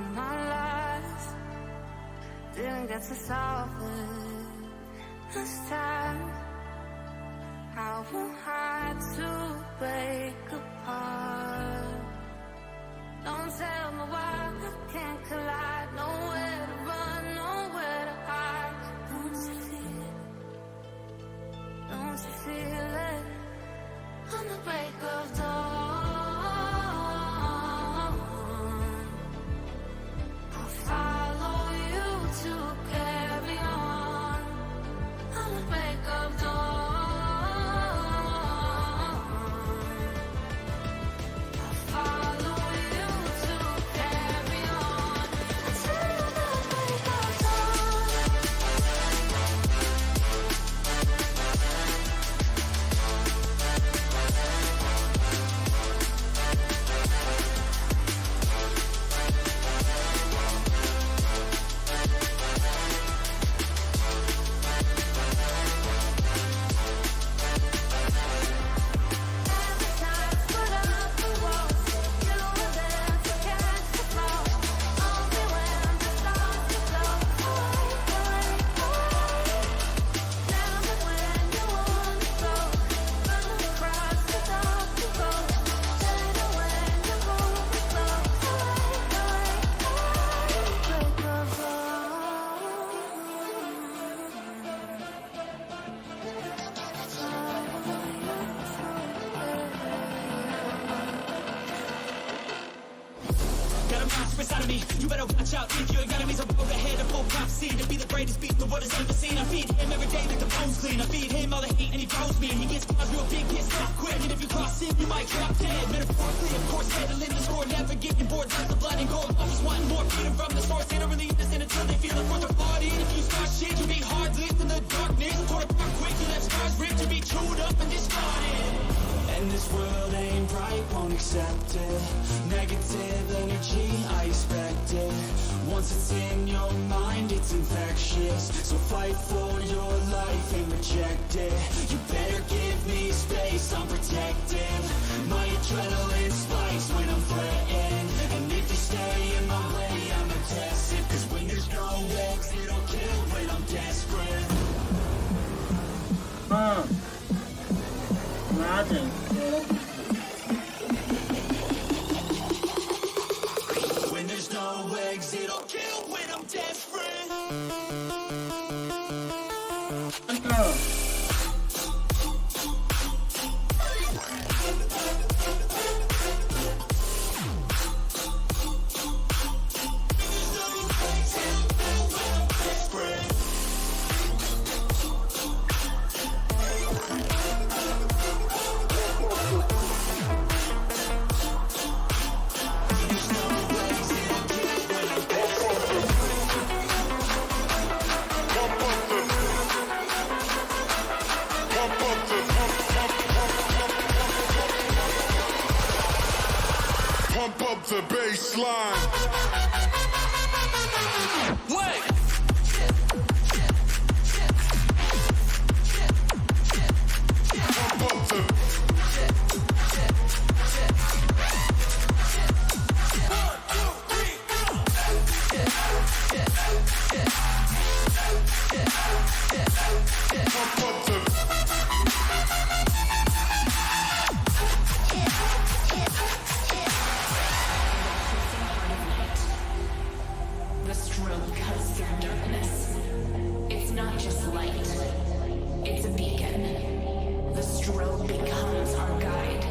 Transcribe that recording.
all my life, didn't get to solve it this time. I won't have to break apart. Don't tell me why I can't collide. Nowhere to run, nowhere to hide. Don't you feel it? Don't you feel it? On the break of dawn, I'll follow you to carry on. On the break of dawn, I'll follow you to carry on. Until the break of inside of me, you better watch out. If your enemies are over ahead, a full prophecy to be the greatest beast the world has ever seen. I feed him every day like the bones clean. I feed him all the hate and he throws me. He gets cause real big, gets not quick. And if you cross him, you might drop dead. Metaphorically, of course, settling the score, never getting bored. Like the blood and gold, always wanting more. Freedom from the source, they don't really understand until they feel the force of body. And if you start shit, you be hard lived in the darkness. Tore apart quick, you left scars ripped to be chewed up and discarded. And this world ain't right, won't accept it. Negative energy, I expect it. Once it's in your mind, it's infectious. So fight for your life and reject it. You better give me space, I'm protective. My adrenaline spikes when I'm threatened. And if you stay in my way, I'm aggressive. Cause when there's no exit, I'll kill when I'm desperate. Imagine. When there's no exit, I'll kill when I'm desperate. Pump up the baseline. Wait! Pump up the. Pump up the. The strobe cuts through darkness. It's not just light, it's a beacon. The strobe becomes our guide.